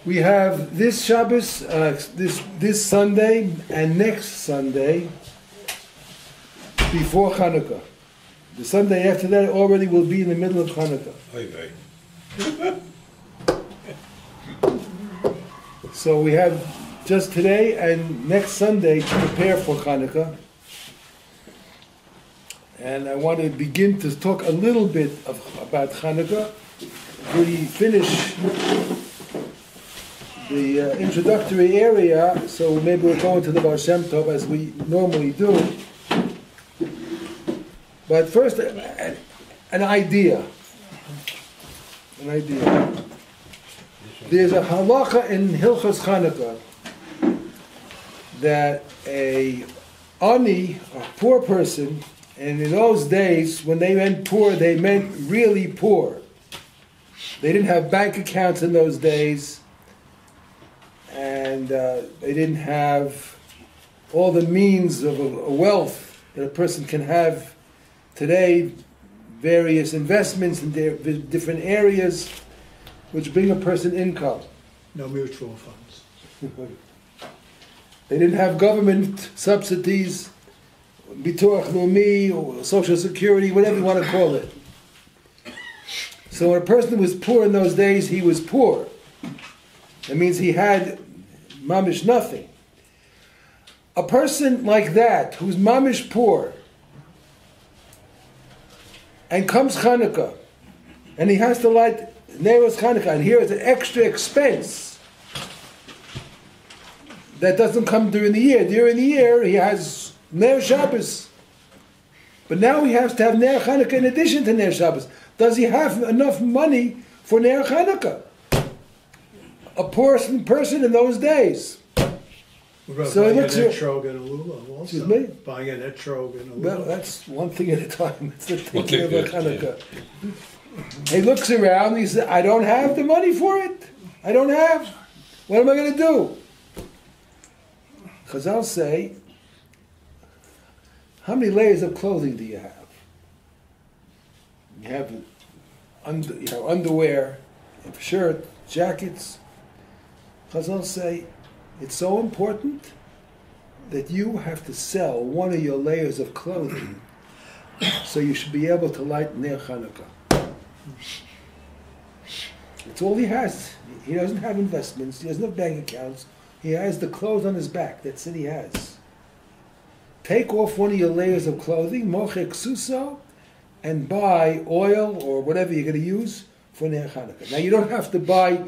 We have this Shabbos, this Sunday, and next Sunday before Chanukah. The Sunday after that already will be in the middle of Chanukah. So we have just today and next Sunday to prepare for Chanukah. And I want to begin to talk a little bit about Chanukah. We finish the introductory area, so maybe we'll go into the Baal Shem Tov as we normally do. But first, an idea. There's a halacha in Hilchos Chanukah that a ani, a poor person, and in those days, when they meant poor, they meant really poor. They didn't have bank accounts in those days, and they didn't have all the means of a wealth that a person can have today, various investments in different areas which bring a person income. No mutual funds. They didn't have government subsidies, Bituach Leumi, or Social Security, whatever you want to call it. So when a person was poor in those days, he was poor. That means he had mamish nothing. A person like that, who's mamish poor, and comes Chanukah, and he has to light Neros Chanukah, and here is an extra expense that doesn't come during the year. During the year, he has Ner Shabbos. But now he has to have Ner Chanukah in addition to Ner Shabbos. Does he have enough money for Ner Chanukah? A poor person in those days. So buying an etrog and a lulav also. Excuse me? Buying an etrog and a lulav. Well, that's one thing at a time. It's the thinking of a Chanukah. He looks around, he says, I don't have the money for it. I don't have. What am I going to do? Chazal say, how many layers of clothing do you have? You have underwear, you have shirt, jackets. Chazal say, it's so important that you have to sell one of your layers of clothing so you should be able to light Ner Chanukah. It's all he has. He doesn't have investments, he doesn't have bank accounts, he has the clothes on his back, that's it he has. Take off one of your layers of clothing, mochek suso, and buy oil or whatever you're going to use for Ner Chanukah. Now you don't have to buy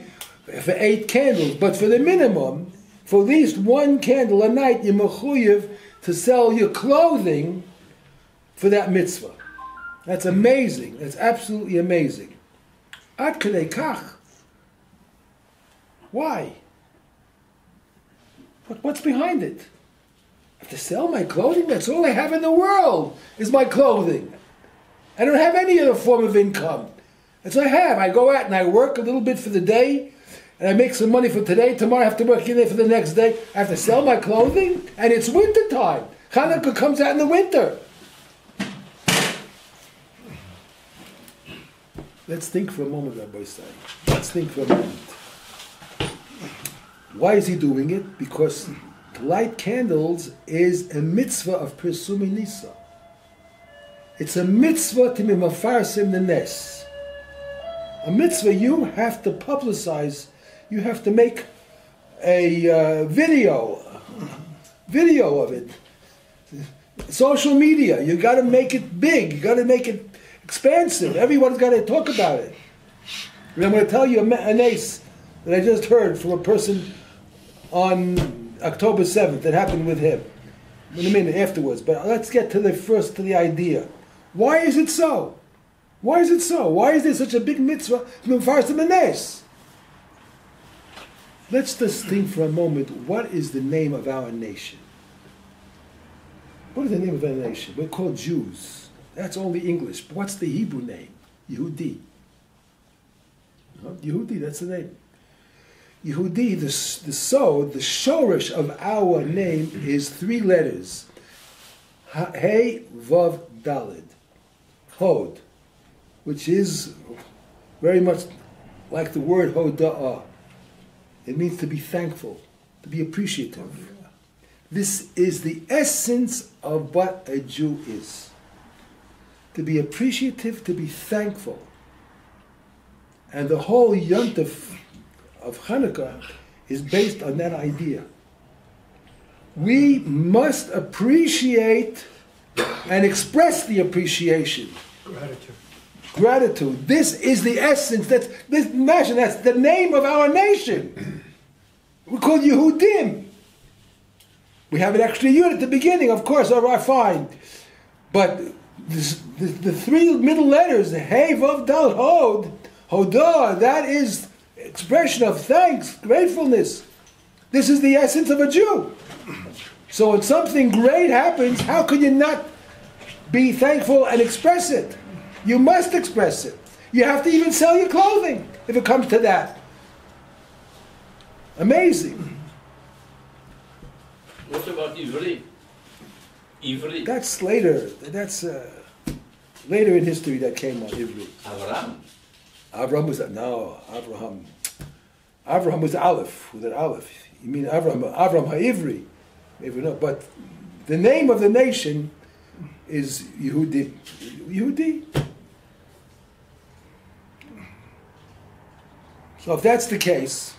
for 8 candles, but for the minimum, for at least 1 candle a night, you're mechuyev to sell your clothing for that mitzvah. That's amazing. That's absolutely amazing. Ad kadei kach. Why? What's behind it? I have to sell my clothing? That's all I have in the world, is my clothing. I don't have any other form of income. That's all I have. I go out and I work a little bit for the day, and I make some money for today. Tomorrow I have to work in there for the next day. I have to sell my clothing, and it's winter time. Chanukah comes out in the winter. Let's think for a moment, Rabbi say. Let's think for a moment. Why is he doing it? Because to light candles is a mitzvah of Persumi Nisa. It's a mitzvah to be mafarsim the nes. A mitzvah you have to publicize. You have to make a video of it. Social media. You got to make it big. You got to make it expansive. Everyone's got to talk about it. And I'm going to tell you a nace that I just heard from a person on October 7th that happened with him. In a minute afterwards. But let's get to the idea. Why is it so? Why is it so? Why is there such a big mitzvah from Farsim Nes? Let's just think for a moment, what is the name of our nation? What is the name of our nation? We're called Jews. That's only English. But what's the Hebrew name? Yehudi. Yehudi, that's the name. Yehudi, the shorish of our name is 3 letters. Hey, Vav, Dalid. Hod, which is very much like the word Hoda'ah. It means to be thankful, to be appreciative. This is the essence of what a Jew is. To be appreciative, to be thankful. And the whole yontif of Chanukah is based on that idea. We must appreciate and express the appreciation. Gratitude. This is the essence. That's the name of our nation. We're called Yehudim. We have an extra unit at the beginning, of course, all right, fine. But the three middle letters, Hey, Vav, Dal, Hod, Hodah, that is expression of thanks, gratefulness. This is the essence of a Jew. So when something great happens, how can you not be thankful and express it? You must express it. You have to even sell your clothing if it comes to that. Amazing. What about Ivri? Ivri? That's later. That's later in history that came on Ivri. Avraham was Avraham. Avraham was Aleph. With an Aleph. You mean Avraham HaIvri? Maybe not. But the name of the nation is Yehudi. Yehudi. So if that's the case,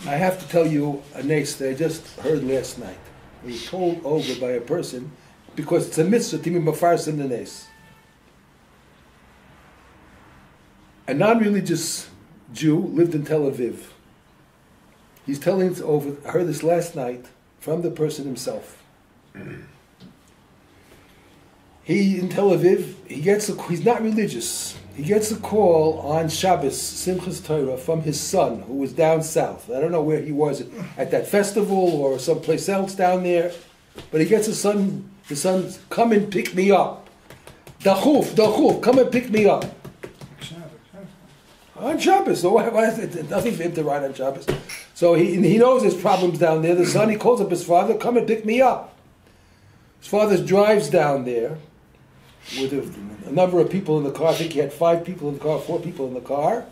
I have to tell you a nace that I just heard last night. We were told over by a person, because it's a mitzvah to be mafaris in the nace. A non-religious Jew lived in Tel Aviv. He's telling us over, I heard this last night from the person himself. He, in Tel Aviv, he's not religious. He gets a call on Shabbos, Simchas Torah, from his son, who was down south. I don't know where he was, at that festival or someplace else down there. But he gets his son, come and pick me up. Dachuf, come and pick me up. On Shabbos, so nothing for him to ride on Shabbos. So he knows there's problems down there. The son, he calls up his father, come and pick me up. His father drives down there with a number of people in the car. I think he had 5 people in the car, 4 people in the car.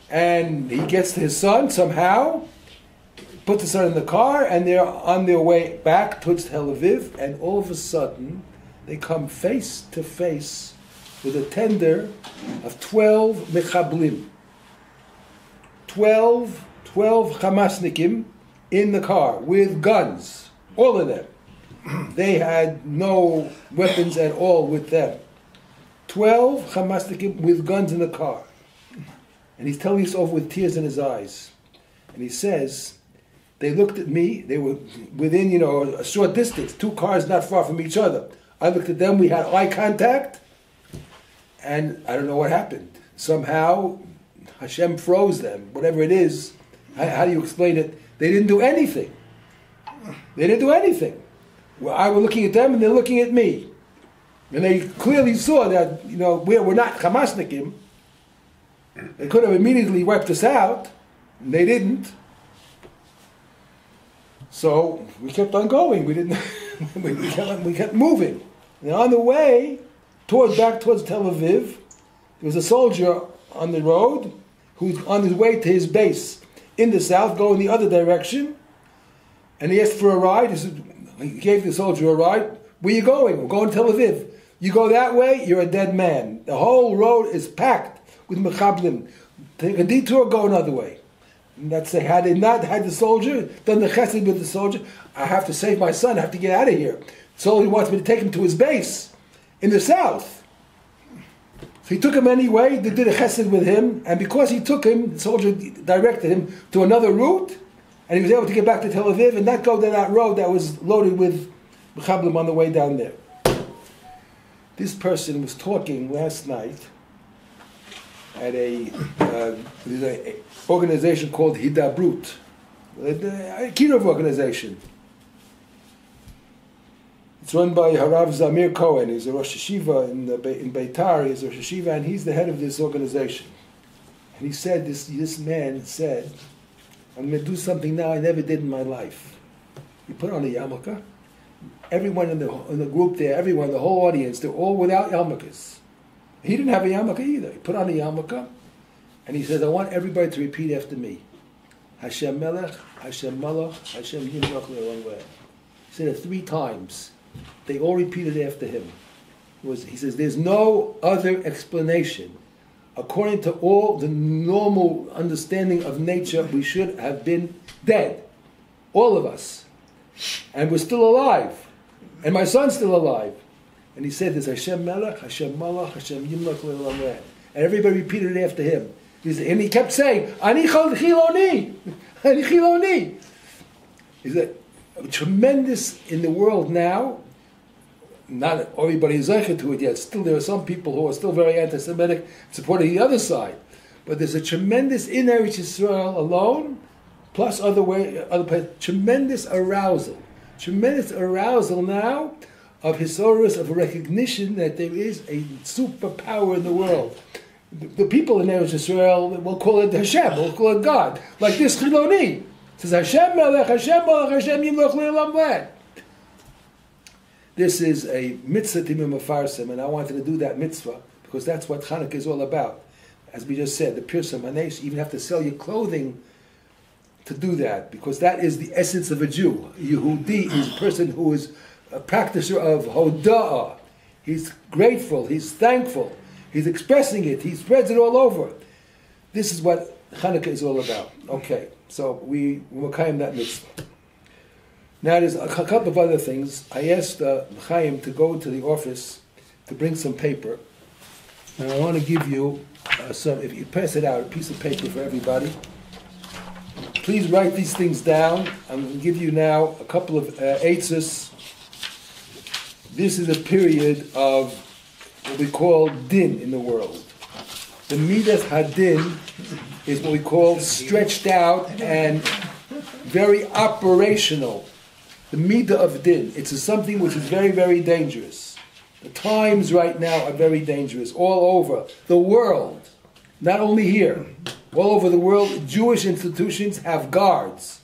And he gets to his son somehow, puts the son in the car, and they're on their way back towards Tel Aviv, and all of a sudden, they come face to face with a tender of 12 mechablim. 12 Hamasnikim in the car with guns, all of them. They had no weapons at all with them. 12 Hamasnikim with guns in the car. And he's telling us over with tears in his eyes. And he says, they looked at me, they were within, a short distance, 2 cars not far from each other. I looked at them, we had eye contact, and I don't know what happened. Somehow, Hashem froze them, whatever it is. How do you explain it? They didn't do anything. They didn't do anything. Well, I was looking at them and they're looking at me. And they clearly saw that, we're not Hamasnikim. They could have immediately wiped us out, and they didn't. So we kept on going. We didn't. we kept moving. And on the way back towards Tel Aviv, there was a soldier on the road who's on his way to his base in the south, going the other direction. And he asked for a ride. He gave the soldier a ride. Where you going? We're going to Tel Aviv. You go that way, you're a dead man. The whole road is packed with mechablim. Take a detour, go another way. And that's had they not had the soldier, done the chesed with the soldier, I have to save my son, I have to get out of here. The soldier wants me to take him to his base in the south. So he took him anyway, they did a chesed with him, and because he took him, the soldier directed him to another route, and he was able to get back to Tel Aviv and not go to that road that was loaded with mechablim on the way down there. This person was talking last night at there's an organization called Hidabrut, a Kirov organization. It's run by Harav Zamir Cohen. He's a Rosh Hashiva in Beitar. He's a Rosh Hashiva, and he's the head of this organization. And he said, this man said, I'm going to do something now I never did in my life. He put on a yarmulke. Everyone in the group there, everyone, the whole audience, they're all without yarmulkes. He didn't have a yarmulke either. He put on a yarmulke, And he says, I want everybody to repeat after me. Hashem Melech, Hashem Malach, Hashem Yimlach Le'olam V'ed. He said it 3 times. They all repeated after him. He says, there's no other explanation. According to all the normal understanding of nature, we should have been dead. All of us. And we're still alive. And my son's still alive. And he said, there's Hashem Melech, Hashem Malach, Hashem Yimlach Le'olam V'ed. And everybody repeated it after him. And he kept saying, Ani Chiloni! Ani Chiloni! Is that tremendous in the world now? Not everybody is zeicher to it yet. Still, there are some people who are still very anti-Semitic, supporting the other side. But there's a tremendous in Eretz Yisrael alone, plus other places, tremendous arousal now of historians, of recognition that there is a superpower in the world. The people in Eretz Yisrael will call it Hashem, will call it God, like this Chiloni. It says Hashem Melech, Hashem Malach, Hashem Yimlach Le'olam V'ed. This is a mitzvah timim afarsim, and I wanted to do that mitzvah because that's what Chanukah is all about. As we just said, the pirsum hanesh, you even have to sell your clothing to do that, because that is the essence of a Jew. Yehudi is a person who is a practitioner of hoda'ah. He's grateful, he's thankful, he's expressing it, he spreads it all over. This is what Chanukah is all about. Okay, so we will qaim that mitzvah. Now there's a couple of other things. I asked Chaim to go to the office to bring some paper. And I want to give you some, if you pass it out, a piece of paper for everybody. Please write these things down. I'm going to give you now a couple of eitzes. This is a period of what we call din in the world. The midas hadin is what we call stretched out and very operational. The midah of din. It's something which is very, very dangerous. The times right now are very dangerous all over the world. Not only here. All over the world, Jewish institutions have guards.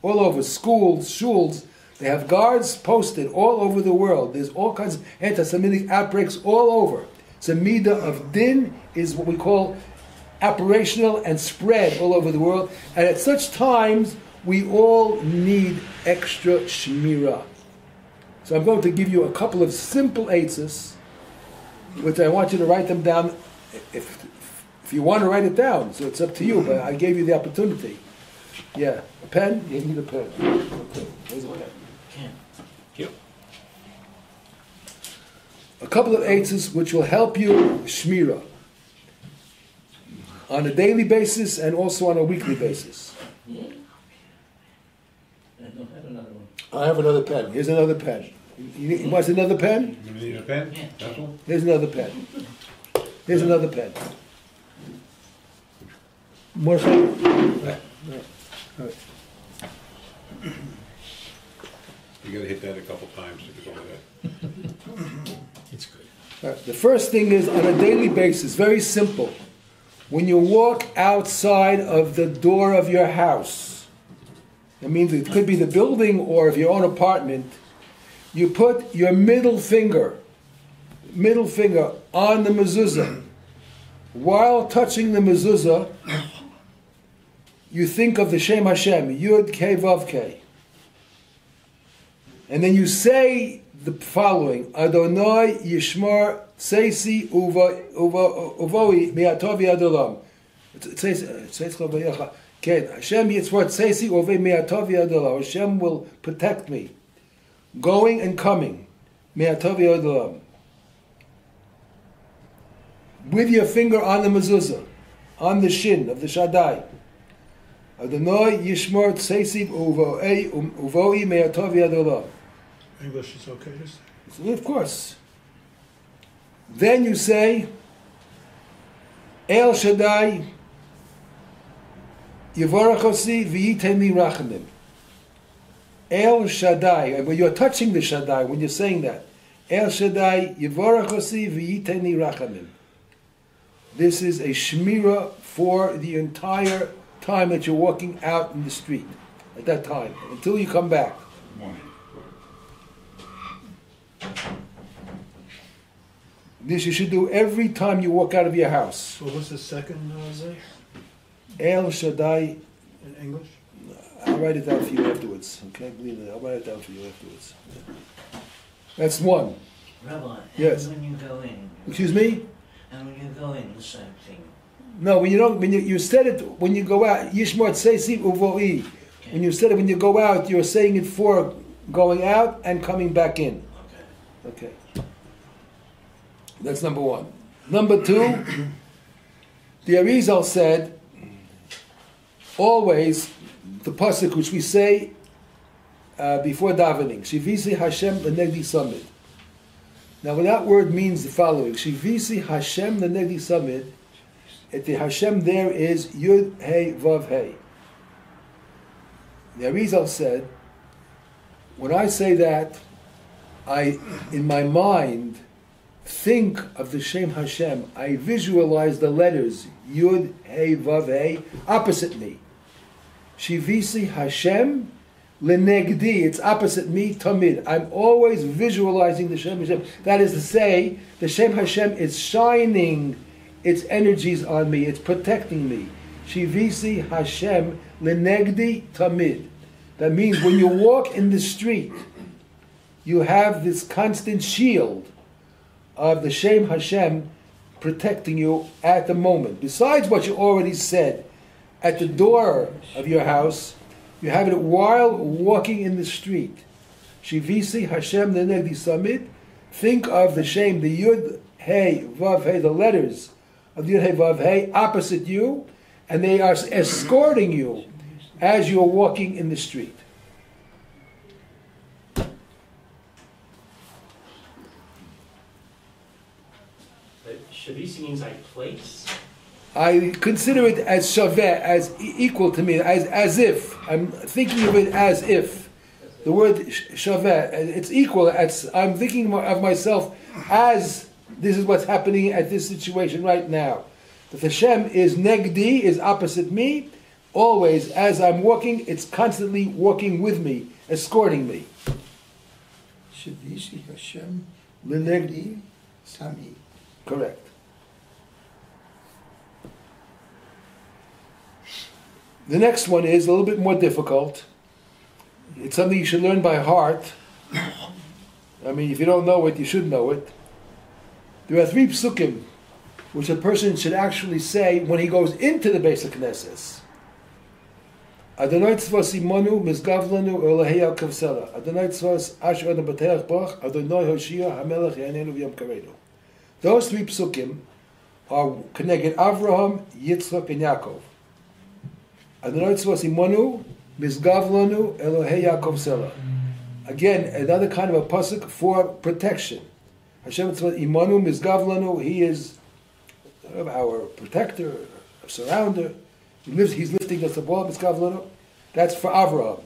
All over schools, shuls, they have guards posted all over the world. There's all kinds of anti-Semitic outbreaks all over. So midah of din is what we call operational and spread all over the world. And at such times, we all need extra shmirah. So I'm going to give you a couple of simple eitzes, which I want you to write them down if you want to write it down. So it's up to you, but I gave you the opportunity. Yeah. A pen? You need a pen. Okay. Here's a pen. Here. A couple of eitzes which will help you shmirah on a daily basis and also on a weekly basis. I have another pen. Here's another pen. You want another pen? You need a pen? That's one? Here's another pen. Here's another pen. More right. You got to hit that a couple times to go with that. It's good. Right. The first thing is on a daily basis, very simple. When you walk outside of the door of your house, it means it could be the building or of your own apartment, you put your middle finger on the mezuzah. While touching the mezuzah, you think of the Shem Hashem, Yud Kei Vav Kei. And then you say the following, Adonai Yishmar Tseisi Uvoi Me'atov Yad Olam. Hashem Yitzvot Tseisi Uvoi Me'atov Yad Olam. Hashem will protect me, going and coming. Me'atov Yad Olam. With your finger on the mezuzah, on the shin of the Shaddai. Adonai Yishmor Tseisiv Uvoi Me'atov Yad Olam. English is okay to say? So, of course. Then you say, El Shaddai Yevorachosi V'yiten li Rachamim. El Shaddai, and when you're touching the Shaddai, when you're saying that, El Shaddai Yevorachosi V'yiten li Rachamim. This is a shmirah for the entire time that you're walking out in the street. At that time, until you come back. This you should do every time you walk out of your house. What was the second Zay? El Shaddai. In English? I'll write it down for you afterwards. Okay, believe it. I'll write it down for you afterwards. That's one. Rabbi, Yes. and when you go in, Excuse me? and when you go in, the same thing. No, when you don't, when you said it when you go out, Yishmot Seisi Uvoi. Okay. When you said it when you go out, you're saying it for going out and coming back in. Okay. Okay. That's number one. Number two, the Arizal said, always, the pasuk which we say before davening, Shivisi Hashem L'negdi Samid. Now, what that word means the following: Shivisi Hashem L'negdi Samid. The Hashem there is Yud Hey Vav Hey. The Arizal said, when I say that, I, in my mind, think of the Shem Hashem. I visualize the letters Yud Hey Vav Hey opposite me. Shivisi Hashem L'negdi. It's opposite me. Tamid. I'm always visualizing the Shem Hashem. That is to say, the Shem Hashem is shining its energies on me. It's protecting me. Shivisi Hashem L'negdi Tamid. That means when you walk in the street, you have this constant shield of the Shem Hashem protecting you at the moment. Besides what you already said at the door of your house, you have it while walking in the street. Shivisi Hashem L'negdi Samid. Think of the Shem, the Yud Hey Vav Hey, the letters of Yud Hey Vav Hey opposite you, and they are escorting you as you're walking in the street. Shavisi means like place? I consider it as shaveh, as equal to me, as if. I'm thinking of it as if. The word shaveh, it's equal. I'm thinking of myself as this is what's happening at this situation right now. That Hashem is negdi, is opposite me. Always, as I'm walking, it's constantly walking with me, escorting me. Shivisi Hashem L'negdi Sami. Correct. The next one is a little bit more difficult. It's something you should learn by heart. I mean, if you don't know it, you should know it. There are 3 psukim which a person should actually say when he goes into the Beis HaKnesses. Adonai tzvos imonu mizgav lanu Elohei al-kavsela. Adonai tzvos asher adam b'teach bach. Adonai hoshia hamelech yanenu v'yam kareinu. Those 3 psukim are connected Avraham, Yitzchak, and Yaakov. Adonai tzvos imonu mizgav lanu Elohei al-kavsela. Again, another kind of a pasuk for protection. Hashem tzvos imonu mizgav lanu. He is our protector, our surrounder. He's lifting us above. That's for Avraham.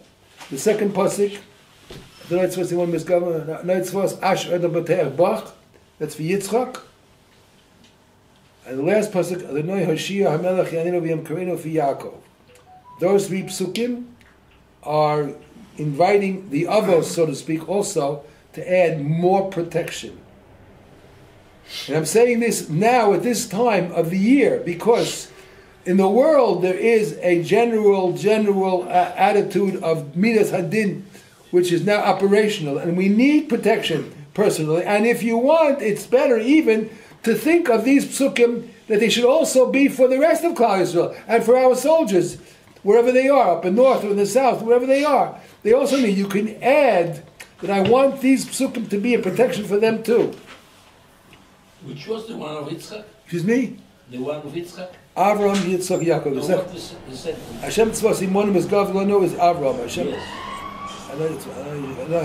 The second pasuk, that's for Yitzchak. And the last pasuk, for Yaakov. Those 3 psukim are inviting the avos, so to speak, also to add more protection. And I'm saying this now at this time of the year because in the world there is a general attitude of midas hadin, which is now operational, and we need protection personally. And if you want, it's better even to think of these psukim that they should also be for the rest of Klal Yisrael and for our soldiers, wherever they are, up in north or in the south, wherever they are. They also mean you can add that I want these psukim to be a protection for them too. Which was the one of Yitzchak? Excuse me? The one of Yitzchak? Avraham, Yitzchak, Yaakov. No, what is the second? Hashem tzvos imonim is gav lanu is Avraham. Hashem. Yes.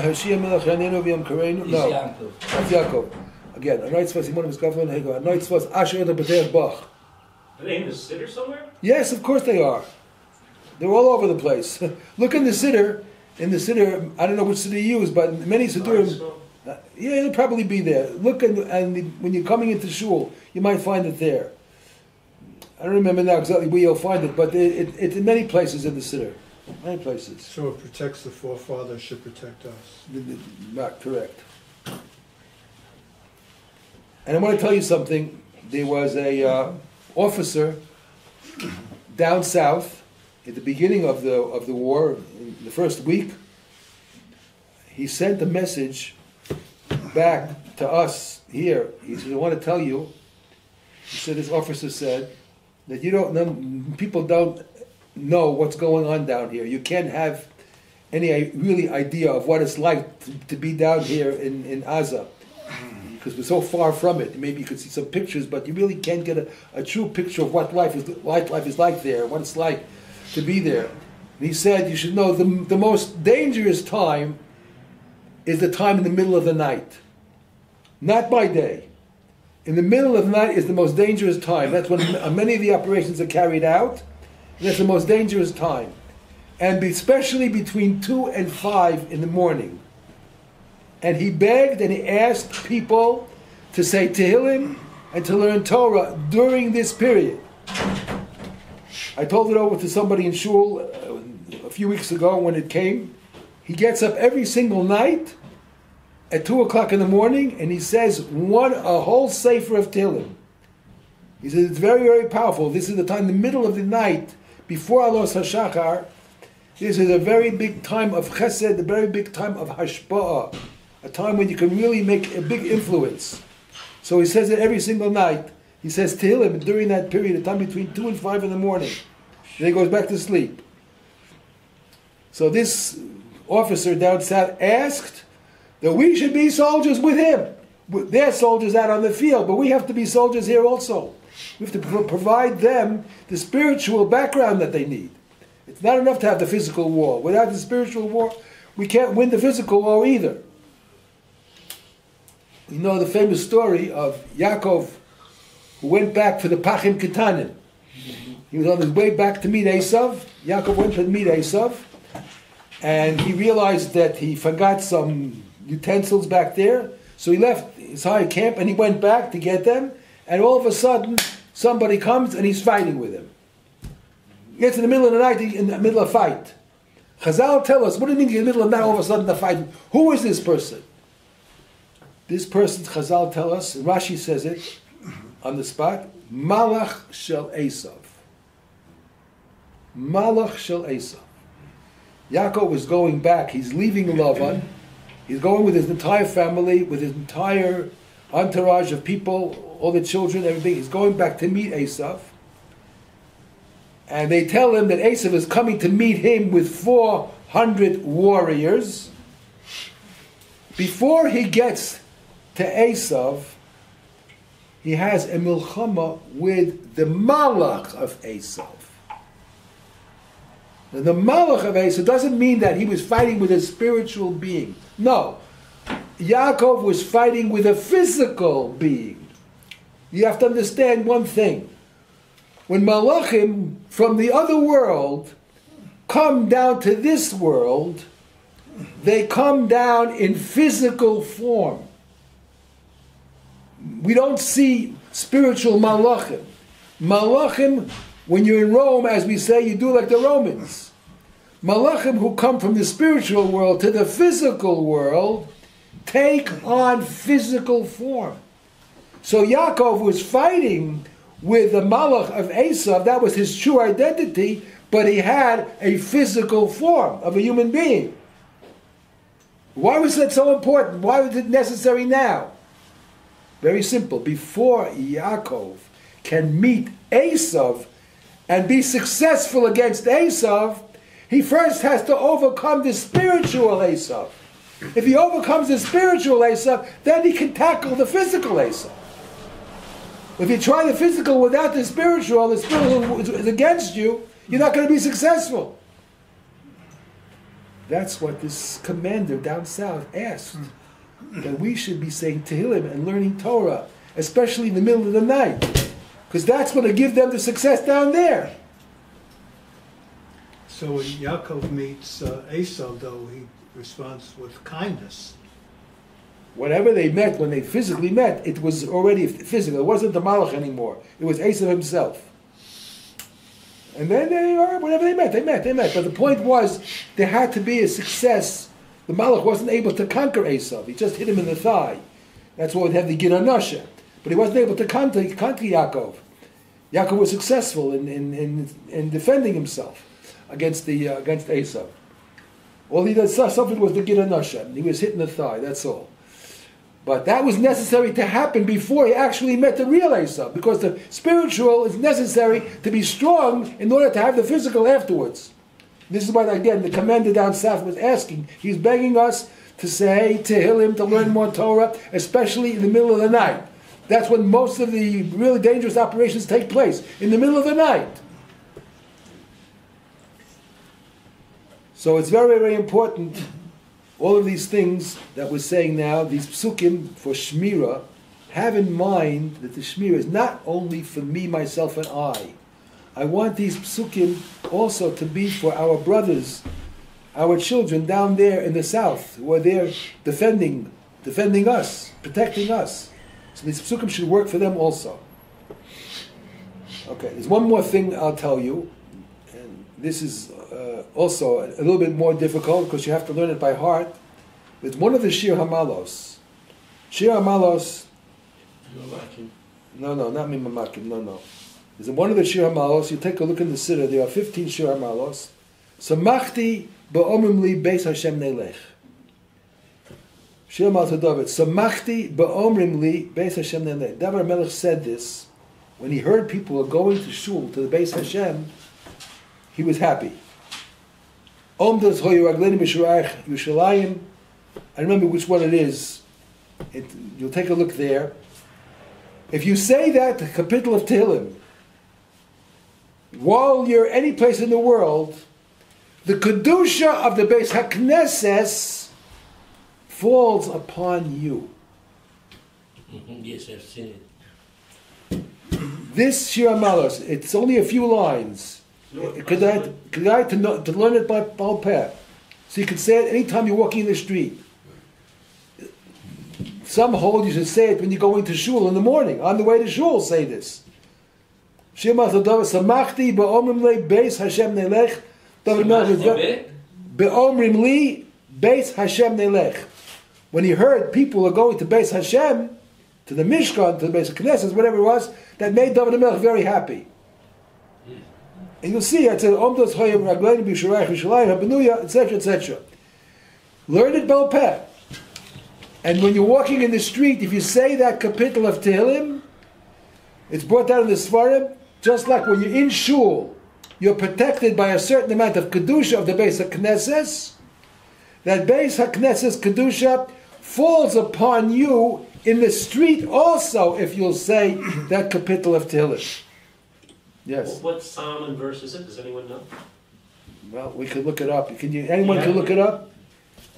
Hashia melech yanenu v'yam kareinu. Is No, Yaakov. that's Yaakov. Again, Anoy tzvos imonim is gav lanu. Anoy tzvos asher eda b'teach bach. Are they in the siddur somewhere? Yes, of course they are. They're all over the place. Look in the siddur. In the siddur, I don't know which siddur you use, but many siddurim. Yeah, it'll probably be there. Look, and when you're coming into shul, you might find it there. I don't remember now exactly where you'll find it, but it's in many places in the siddur. Many places. So it protects the forefathers, should protect us. Not correct. And I want to tell you something. There was a officer down south, at the beginning of the war, in the first week, he sent a message back to us here. He said, I want to tell you, he said, this officer said, that people don't know what's going on down here. You can't have any really idea of what it's like to be down here in Gaza, because we're so far from it. Maybe you could see some pictures, but you really can't get a true picture of what life is like there, what it's like to be there. And he said, you should know the most dangerous time is the time in the middle of the night, not by day. In the middle of the night is the most dangerous time. That's when many of the operations are carried out. And that's the most dangerous time. And especially between 2 and 5 in the morning. And he begged and he asked people to say Tehillim and to learn Torah during this period. I told it over to somebody in Shul a few weeks ago when it came. He gets up every single night at 2 o'clock in the morning, and he says a whole sefer of Tehillim. He says it's very, very powerful. This is the time, in the middle of the night, before Alos HaShachar. This is a very big time of chesed, a very big time of hashpa'ah, a time when you can really make a big influence. So he says it every single night. He says Tehillim during that period, the time between 2 and 5 in the morning. Then he goes back to sleep. So this officer down south asked that we should be soldiers with him. They're soldiers out on the field, but we have to be soldiers here also. We have to provide them the spiritual background that they need. It's not enough to have the physical war. Without the spiritual war, we can't win the physical war either. You know the famous story of Yaakov, who went back for the Pachim Ketanim. He was on his way back to meet Esav. Yaakov went to meet Esav, and he realized that he forgot some utensils back there, so he left his high camp and he went back to get them, and all of a sudden somebody comes and he's fighting with him. He gets in the middle of the night, in the middle of a fight. Chazal tell us, what do you mean in the middle of the night all of a sudden the fight? Who is this person? This person, Chazal tell us, and Rashi says it on the spot, Malach shel Esav. Malach shel Esav. Yaakov is going back, he's leaving Lavan. He's going with his entire family, with his entire entourage of people, all the children, everything. He's going back to meet Esav. And they tell him that Esav is coming to meet him with 400 warriors. Before he gets to Esav, he has a milchama with the malach of Esav. Now, the malach of Esav doesn't mean that he was fighting with a spiritual being. No. Yaakov was fighting with a physical being. You have to understand one thing. When malachim from the other world come down to this world, they come down in physical form. We don't see spiritual malachim. Malachim, when you're in Rome, as we say, you do like the Romans. Malachim who come from the spiritual world to the physical world take on physical form. So Yaakov was fighting with the malach of Esav. That was his true identity, but he had a physical form of a human being. Why was that so important? Why was it necessary now? Very simple. Before Yaakov can meet Esav and be successful against Esav, he first has to overcome the spiritual Esav. If he overcomes the spiritual Esav, then he can tackle the physical Esav. If you try the physical without the spiritual is against you, you're not going to be successful. That's what this commander down south asked. That we should be saying Tehillim and learning Torah, especially in the middle of the night. Because that's going to give them the success down there. So when Yaakov meets Esau, though, he responds with kindness. Whenever they met, when they physically met, it was already physical. It wasn't the Malach anymore. It was Esau himself. And then whenever they met. But the point was, there had to be a success. The Malach wasn't able to conquer Esau. He just hit him in the thigh. That's why we'd have the Gid Anasha. But he wasn't able to conquer Yaakov. Yaakov was successful in defending himself against Esau. All he did suffered was the Gid Nashem. He was hit in the thigh, that's all. But that was necessary to happen before he actually met the real Esau, because the spiritual is necessary to be strong in order to have the physical afterwards. This is what, again, the commander down south was asking. He's begging us to say Tehillim, to learn more Torah, especially in the middle of the night. That's when most of the really dangerous operations take place, in the middle of the night. So it's very, very important, all of these things that we're saying now, these psukim for Shmira, have in mind that the Shmira is not only for me, myself, and I. I want these psukim also to be for our brothers, our children down there in the south, who are there defending us, protecting us. So these psukim should work for them also. Okay, there's one more thing I'll tell you, and this is also a little bit more difficult because you have to learn it by heart. It's one of the Shir Hamalos. Shir Hamalos. No, not Mimamakim. No. There's one of the Shir Hamalos. You take a look in the Siddur. There are 15 Shir Hamalos. Samachti ba'omrim li beis Hashem nelech. Shir Hamalos to David. Samachti ba'omrim li beis Hashem nelech. David HaMelech said this when he heard people are going to shul, to the Beis Hashem. He was happy. Omdos hoyu agleni b'shurayich Yerushalayim. I remember which one it is. You'll take a look there. If you say that, the capital of Tehillim, while you're any place in the world, the kedusha of the Beis HaKnesses falls upon you. Yes, I've seen it. This Shir HaMalos, it's only a few lines. Could I to learn it by Baal Peh? So you can say it anytime you're walking in the street. Some hold you should say it when you're going to shul in the morning. On the way to shul, say this. Shema samachti be'omrim li beis Hashem nelech. Be'omrim li beis Hashem nelech. When he heard people are going to Beis Hashem, to the Mishkan, to the Beis Knesset, whatever it was, that made David HaMelech very happy. And you'll see, it says, Omdos hoyim ragleini b'shurayich Yerushalayim habenuya, etc., etc. Learn it Baal Peh. And when you're walking in the street, if you say that capital of Tehillim, it's brought down in the Svarim, just like when you're in shul, you're protected by a certain amount of kedusha of the Beis HaKnesses. That Beis HaKnesses kedusha falls upon you in the street also if you'll say that capital of Tehillim. Yes. What psalm and verse is it? Does anyone know? Well, we could look it up. Anyone can look it up?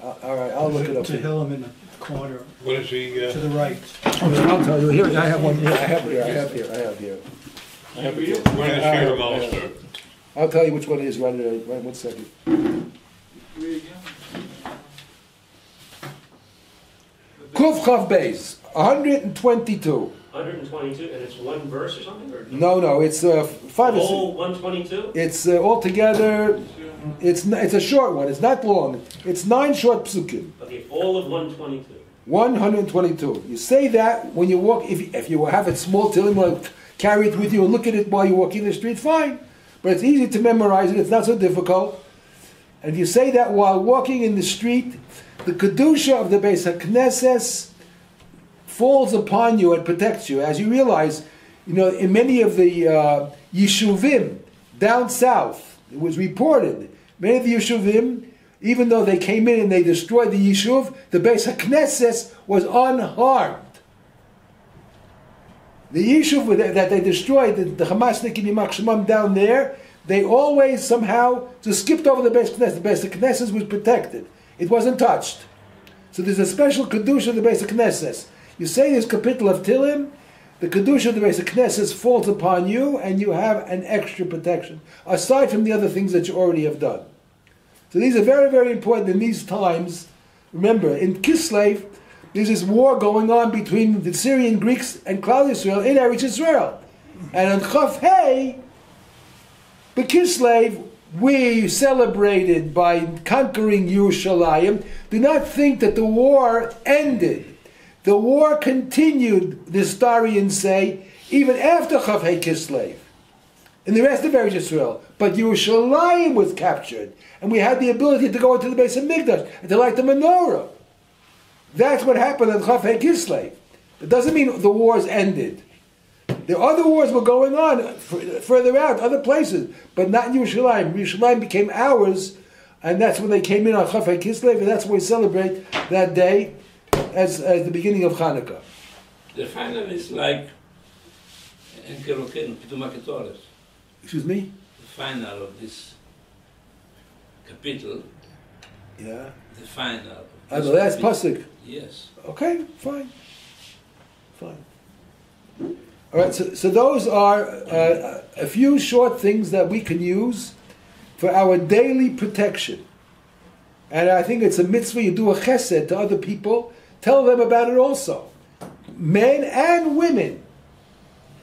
All right, I'll look it up. Tehillim in the corner. What is he? To the right. I'll tell you. Here, I have one. Here, I have here. Where is Shir HaMalos, sir? I'll tell you which one it is right 1 second. Kuf Chav Beis, 122. 122, and it's one verse or something? Or No, it's 5 or 6. whole 122? It's altogether. It's a short one. It's not long. It's 9 short psukim. Okay, all of 122. 122. You say that when you walk. If you have it small, till you carry it with you and look at it while you're walking the street, fine. But it's easy to memorize it. It's not so difficult. And if you say that while walking in the street, the kedusha of the Beis HaKnesses falls upon you and protects you. As you realize, in many of the yeshuvim down south, it was reported, many of the yeshuvim, even though they came in and they destroyed the yeshuv, the Beis HaKnesses was unharmed. The yeshuv that they destroyed, the Hamasnikim Yimach Shemam down there, they always somehow just skipped over the Beis HaKnesses. The Beis HaKnesses was protected. It wasn't touched. So there's a special kedusha of the Beis HaKnesses. You say this capital of Tehillim, the kedusha of the Beis HaKnesses falls upon you, and you have an extra protection, aside from the other things that you already have done. So these are very, very important in these times. Remember, in Kislev, there's this war going on between the Syrian Greeks and Klal Yisrael in Eretz Yisrael. And on Chaf Hey, the Kislev, we celebrated by conquering Yerushalayim. Do not think that the war ended. The war continued, the historians say, even after Chav Hei Kislev, in the rest of Eretz Yisrael. But Yerushalayim was captured, and we had the ability to go into the base of Mikdash and to light the menorah. That's what happened on Chav Hei Kislev. It doesn't mean the wars ended. The other wars were going on further out, other places, but not in Yerushalayim. Yerushalayim became ours, and that's when they came in on Chav Hei Kislev, and that's when we celebrate that day as the beginning of Chanukah. The final is like Excuse me? The final of this capital. Yeah. The final. The last pasuk. Yes. Okay, fine. Fine. All right, so those are a few short things that we can use for our daily protection. And I think it's a mitzvah, you do a chesed to other people, tell them about it also. Men and women.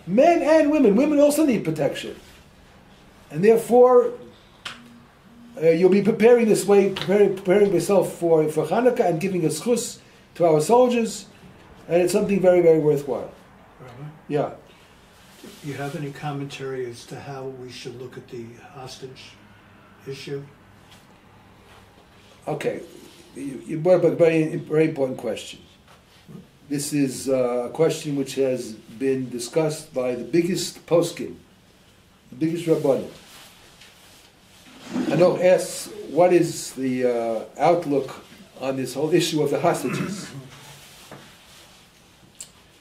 Men and women. Women also need protection. And therefore, you'll be preparing this way, preparing yourself for Chanukah and giving a schus to our soldiers. And it's something very, very worthwhile. Rabbi? Yeah. You have any commentary as to how we should look at the hostage issue? Okay. You brought up a very, very important question. This is a question which has been discussed by the biggest poskim, the biggest Rabbanim. I know asks, what is the outlook on this whole issue of the hostages?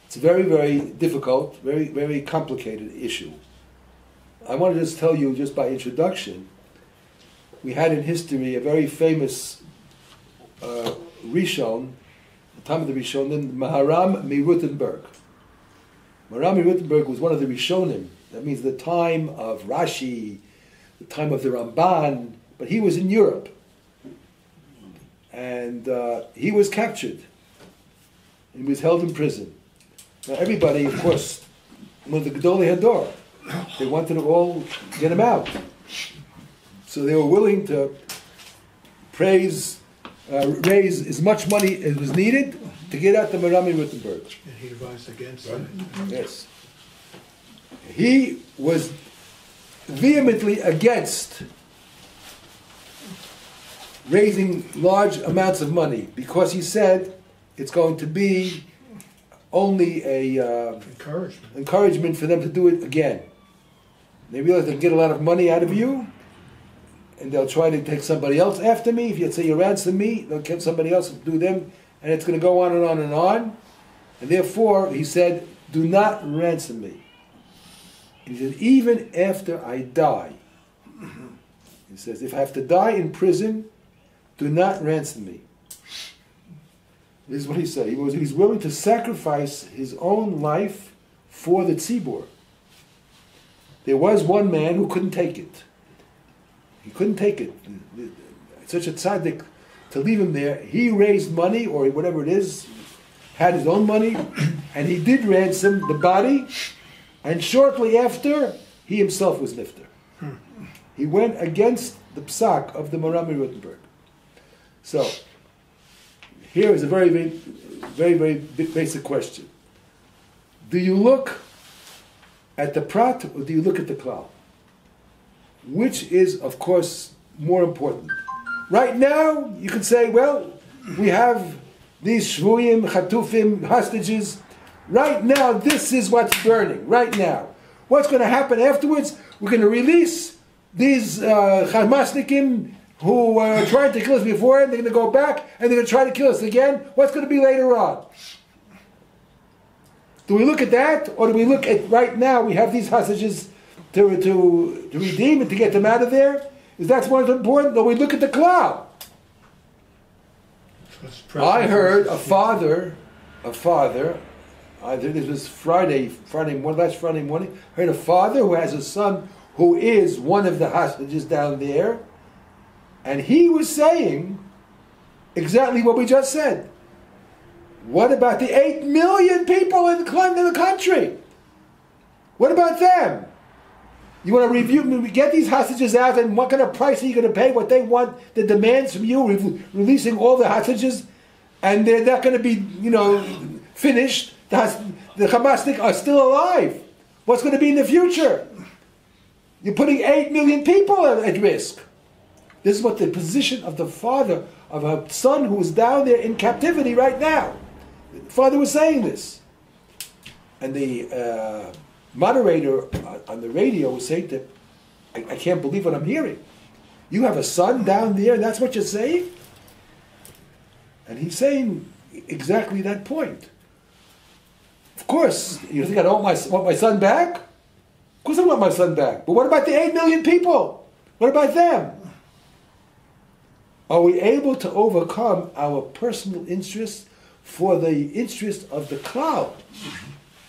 It's a very, very difficult, very, very complicated issue. I want to just tell you, just by introduction, we had in history a very famous Rishon, the time of the Rishonim, Maharam Mirutenberg. Maharam Mirutenberg was one of the Rishonim. That means the time of Rashi, the time of the Ramban, but he was in Europe. And he was captured. He was held in prison. Now everybody, of course, was the Gedolei Hador. They wanted to all get him out. So they were willing to raise as much money as was needed to get out the Maharam Mirutenberg. And he advised against it. Yes. He was vehemently against raising large amounts of money because he said it's going to be only a encouragement for them to do it again. They realize they can get a lot of money out of you, and they'll try to take somebody else after me. If you say you ransom me, they'll get somebody else to do them, and it's going to go on and on and on. And therefore, he said, do not ransom me. He said, even after I die, he says, if I have to die in prison, do not ransom me. This is what he said. He's willing to sacrifice his own life for the tzibur. There was one man who couldn't take it. He couldn't take it. Such a tzaddik, to leave him there. He raised money, or whatever it is, had his own money, and he did ransom the body, and shortly after, he himself was nifter. He went against the psak of the Maharam Mirutenberg. So, here is a very, very, very, very basic question. Do you look at the prat, or do you look at the klal? Which is, of course, more important? Right now, you can say, well, we have these shvuyim, chatufim, hostages. Right now, this is what's burning, right now. What's going to happen afterwards? We're going to release these Hamasnikim who were trying to kill us before, and they're going to go back, and they're going to try to kill us again. What's going to be later on? Do we look at that, or do we look at right now, we have these hostages to redeem and to get them out of there? Is that more important? Or we look at the cloud? I heard a father, either this was last Friday morning, heard a father who has a son who is one of the hostages down there, and he was saying exactly what we just said. What about the 8 million people in the country? What about them? You want to review, get these hostages out, and what kind of price are you going to pay? What they want, the demands from you, releasing all the hostages, and they're not going to be, finished. The Hamasnik are still alive. What's going to be in the future? You're putting 8 million people at risk. This is what the position of the father of a son who is down there in captivity right now. The father was saying this. And the moderator on the radio was saying to him, I can't believe what I'm hearing. You have a son down there, and that's what you're saying? And he's saying exactly that point. Of course, you think I don't want my son back? Of course I want my son back. But what about the 8 million people? What about them? Are we able to overcome our personal interests for the interest of the cloud?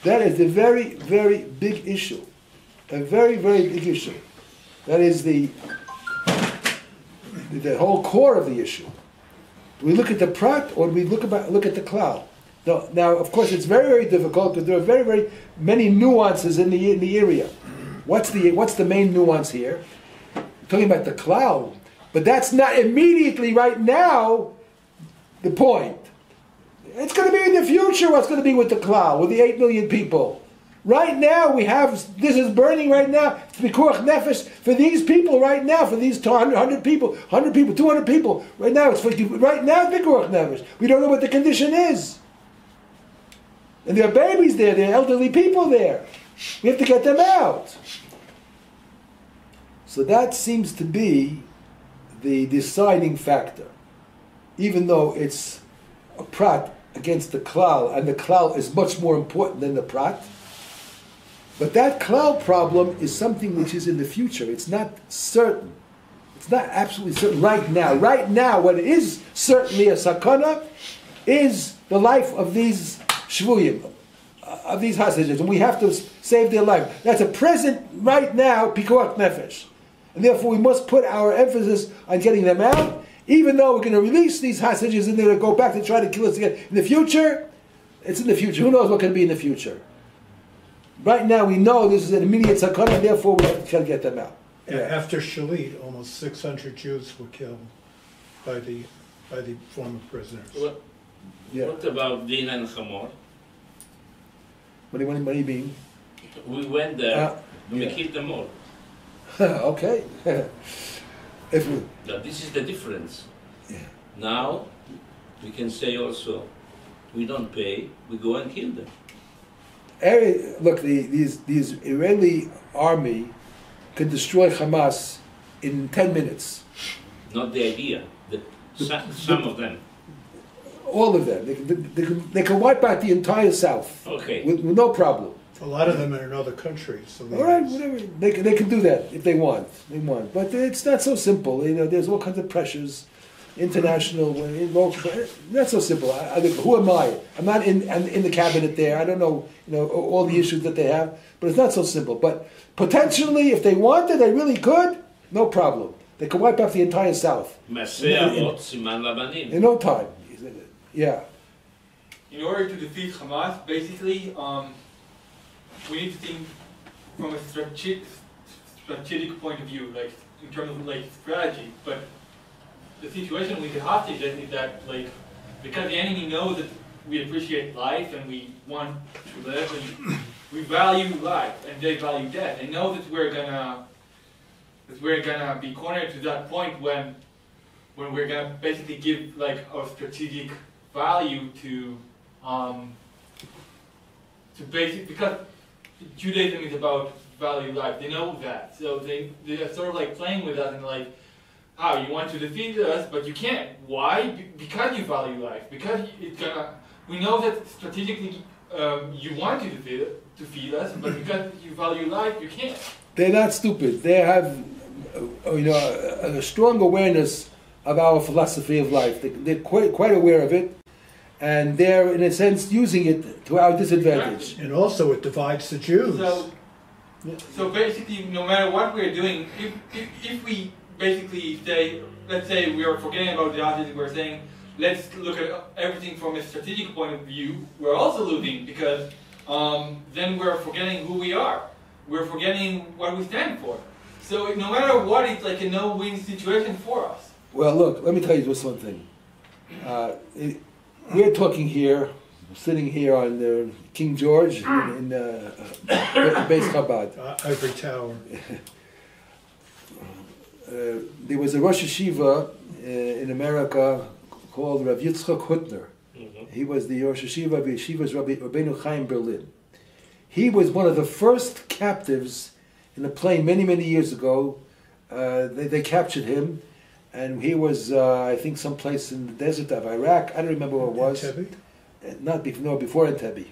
That is a very, very big issue. A very, very big issue. That is the whole core of the issue. Do we look at the prat or do we look at the cloud? Now, of course, it's very, very difficult because there are very, very many nuances in the area. What's the main nuance here? We're talking about the cloud, but that's not immediately right now the point. It's going to be in the future what's going to be with the cloud, with the 8 million people. Right now this is burning right now. It's pikuach nefesh for these people right now, for these 100 people, 200 people. Right now it's pikuach nefesh. We don't know what the condition is. And there are babies there, there are elderly people there. We have to get them out. So that seems to be the deciding factor. Even though it's a prat against the klal, and the klal is much more important than the prat. But that klal problem is something which is in the future. It's not certain. It's not absolutely certain right now. Right now, what is certainly a sakana is the life of these shvuyim, of these hostages, and we have to save their life. That's a present, right now, pikuach nefesh. And therefore we must put our emphasis on getting them out, even though we're going to release these hostages and they're going to go back to try to kill us again. In the future, it's in the future. Who knows what can be in the future? Right now we know this is an immediate sakana, and therefore we have to try to get them out. Yeah, after Shalit, almost 600 Jews were killed by the former prisoners. What about Din and Hamor? What do you mean? We went there, we killed them all. Okay. Now, this is the difference. Yeah. Now, we can say also, we don't pay, we go and kill them. Look, these Israeli army could destroy Hamas in 10 minutes. Not the idea. Some of them. All of them. They can wipe out the entire South. Okay. With no problem. A lot of them are in other countries. So All right, whatever. They can do that if they want. But it's not so simple. You know, there's all kinds of pressures, international, local. Not so simple. Who am I? I'm not in the cabinet there. I don't know. All the issues that they have. But it's not so simple. But potentially, if they wanted, they really could. No problem. They could wipe out the entire South in no time. Yeah. In order to defeat Hamas, basically, we need to think from a strategic point of view, like in terms of like strategy. But the situation with the hostages is that, like, because the enemy knows that we appreciate life and we want to live and we value life and they value death. They know that we're gonna be cornered to that point when we're gonna basically give like our strategic value to basic, because Judaism is about value life. They know that, so they're sort of like playing with us and like, you want to defeat us, but you can't. Why? Because you value life. Because we know that strategically you want to defeat us, but because you value life, you can't. They're not stupid. They have, a strong awareness of our philosophy of life. They're quite aware of it, and they're, in a sense, using it to our disadvantage. And also, it divides the Jews. So basically, no matter what we're doing, if we basically say, let's say we are forgetting about the hostages, we're saying, let's look at everything from a strategic point of view, we're also losing, because then we're forgetting who we are. We're forgetting what we stand for. So no matter what, it's like a no-win situation for us. Well, look, let me tell you just one thing. We're talking here, sitting here on King George in Beis Chabad. Ivory Tower. There was a Rosh Yeshiva in America called Rav Yitzchak Hutner. He was the Rosh Yeshiva of Yeshiva's Rabbeinu Chaim Berlin. He was one of the first captives in a plane many years ago. They captured him, and he was, I think, someplace in the desert of Iraq. I don't remember where it was. Entebbe?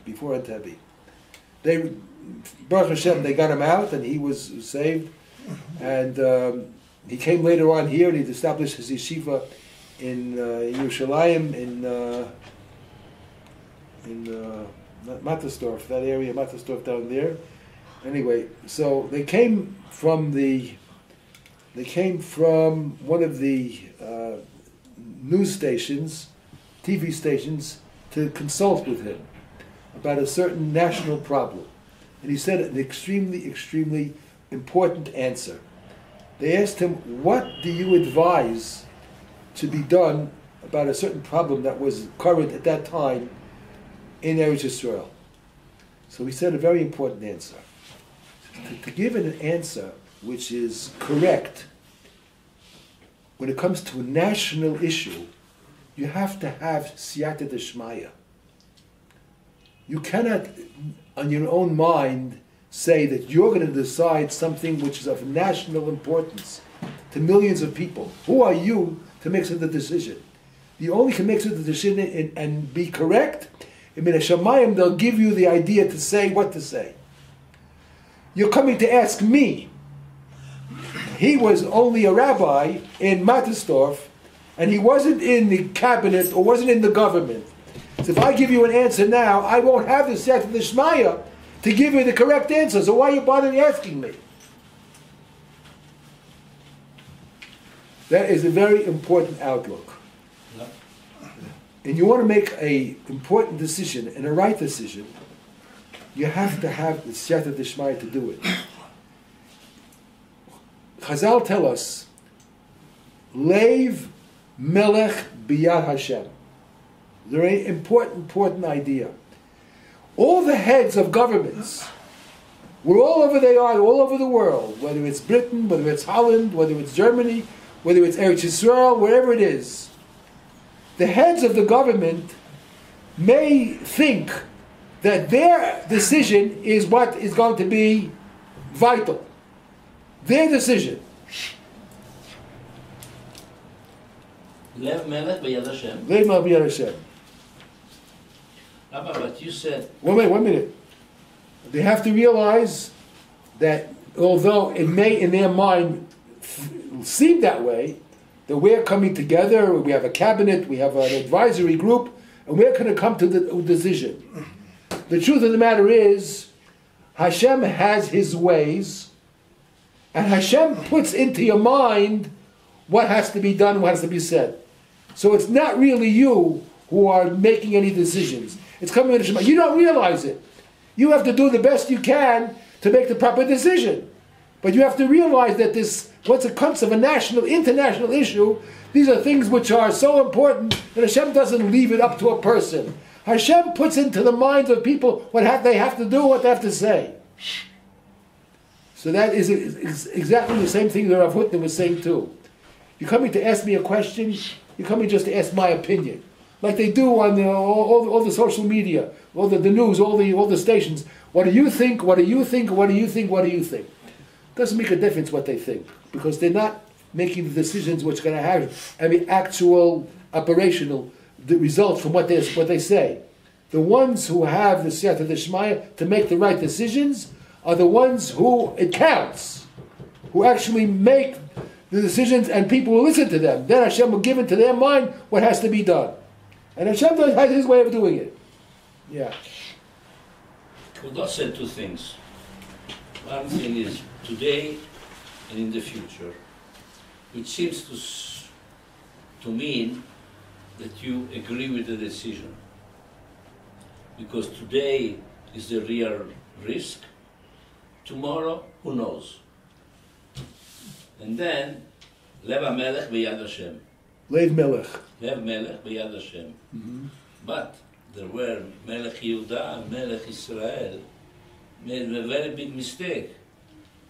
Before Entebbe. They, Baruch Hashem, they got him out, and he was saved. And he came later on here, and he established his yeshiva in Yerushalayim, in Mattersdorf, that area, Mattersdorf down there. Anyway, so they came from one of the news stations, TV stations, to consult with him about a certain national problem. And he said an extremely important answer. They asked him, what do you advise to be done about a certain problem that was current at that time in Eretz Yisrael? So he said a very important answer. To give an answer which is correct, when it comes to a national issue, you have to have siyata d'shmaya. You cannot, on your own mind, say that you're going to decide something which is of national importance to millions of people. Who are you to make such a decision? You only can make such a decision and be correct. In Hashemayim, they'll give you the idea to say what to say. You're coming to ask me. He was only a rabbi in Mattersdorf, and he wasn't in the cabinet or wasn't in the government. So if I give you an answer now, I won't have the siyata d'shmaya to give you the correct answer. So why are you bothering asking me? That is a very important outlook. No. And you want to make an important decision and a right decision, you have to have the siyata d'shmaya to do it. Chazal tell us, Leiv Melech Biyad Hashem. Very important idea. All the heads of governments, wherever they are, all over the world, whether it's Britain, whether it's Holland, whether it's Germany, whether it's Eretz Yisrael, wherever it is, the heads of the government may think that their decision is what is going to be vital. Their decision. Lev Melech B'Yad Hashem. Leiv Melech B'Yad Hashem. Rabbi, but you said... One minute. They have to realize that although it may in their mind seem that way, that we're coming together, we have a cabinet, we have an advisory group, and we're going to come to the decision. The truth of the matter is, Hashem has His ways, and Hashem puts into your mind what has to be done, what has to be said. So it's not really you who are making any decisions. It's coming into Shema. You don't realize it. You have to do the best you can to make the proper decision. But you have to realize that this, once it comes to a national, international issue, these are things which are so important that Hashem doesn't leave it up to a person. Hashem puts into the minds of people what they have to do, what they have to say. So that is exactly the same thing that Rav Hutner was saying too. You're coming to ask me a question, you're coming just to ask my opinion. Like they do on all the social media, all the news, all the stations. What do you think? What do you think? What do you think? What do you think? Doesn't make a difference what they think, because they're not making the decisions which are going to have actual operational results from what they say. The ones who have the siyata d'shmaya to make the right decisions are the ones who it counts, who actually make the decisions, and people will listen to them. Then Hashem will give into their mind what has to be done. And Hashem has His way of doing it. Yeah. Kudos said two things. One thing is today and in the future, which seems to mean that you agree with the decision. Because today is the real risk. Tomorrow, who knows? And then, Lev Melech B'Yad Hashem. Leiv Melech. Lev Melech B'Yad Hashem. Mm-hmm. But there were Melech Yehuda and Melech Israel, made a very big mistake.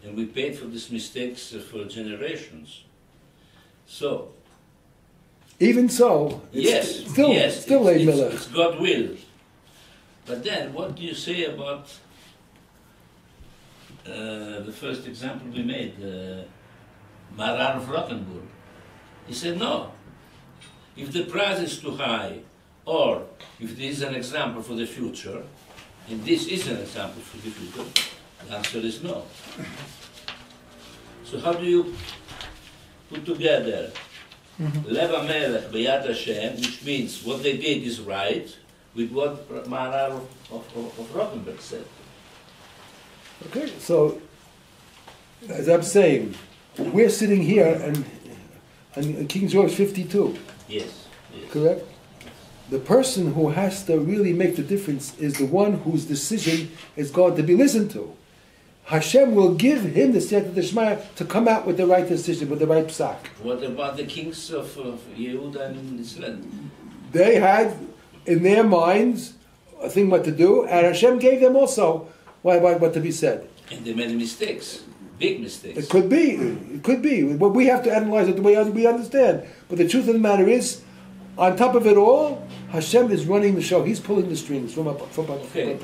And we paid for these mistakes for generations. So, Even so, yes, it's still yes, still a it's, melech. it's God will. But then, what do you say about the first example we made, Marar of Rothenburg? He said, no. If the price is too high, or if this is an example for the future, and this is an example for the future, the answer is no. So how do you put together Lev HaMelech B'Yad Hashem, which means what they did is right, with what Maharal of Rothenburg said? Okay, so as I'm saying, we're sitting here and King George 52, Yes, yes. correct? The person who has to really make the difference is the one whose decision is going to be listened to. Hashem will give him the Siyata Deshmaya to come out with the right decision, with the right psak. What about the kings of Yehuda and Israel? They had in their minds a thing what to do, and Hashem gave them also what to be said. And they made mistakes, big mistakes. It could be. But we have to analyze it the way we understand. But the truth of the matter is, on top of it all, Hashem is running the show. He's pulling the strings from up. Okay.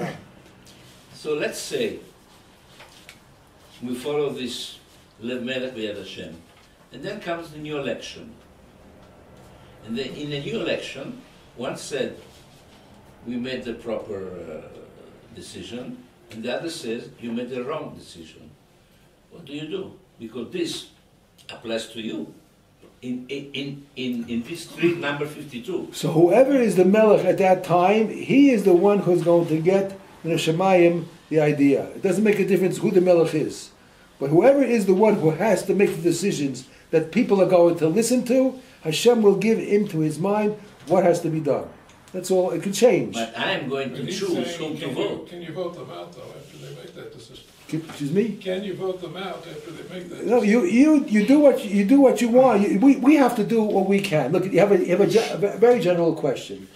So let's say we follow this Lev Melech B'Yad Hashem, and then comes the new election. And then in the new election, one said we made the proper decision, and the other says you made the wrong decision. What do you do? Because this applies to you. In this street number 52. So whoever is the melech at that time, he is the one who's going to get in the Shemayim the idea. It doesn't make a difference who the melech is. But whoever is the one who has to make the decisions that people are going to listen to, Hashem will give into his mind what has to be done. That's all. It can change. But I am going to choose whom to vote. Can you vote them out, though, after they make that decision? Excuse me? Can you vote them out after they make that No, decision? you do what you want. We have to do what we can. Look, you have a very general question.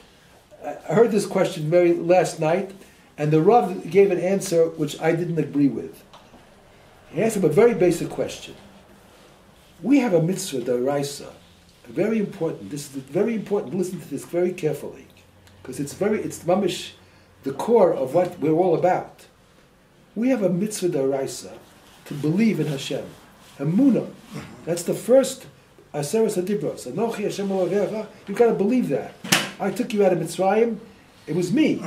I heard this question last night, and the Rav gave an answer which I didn't agree with. He asked him a very basic question. We have a mitzvah d'oraisa, very important. This is very important. Listen to this very carefully, because it's mamish, the core of what we're all about. We have a mitzvah d'oraisa to believe in Hashem, emunah. That's the first aseres hadibros. Anochi Hashem Elohecha. You've got to believe that. I took you out of Mitzrayim. It was me.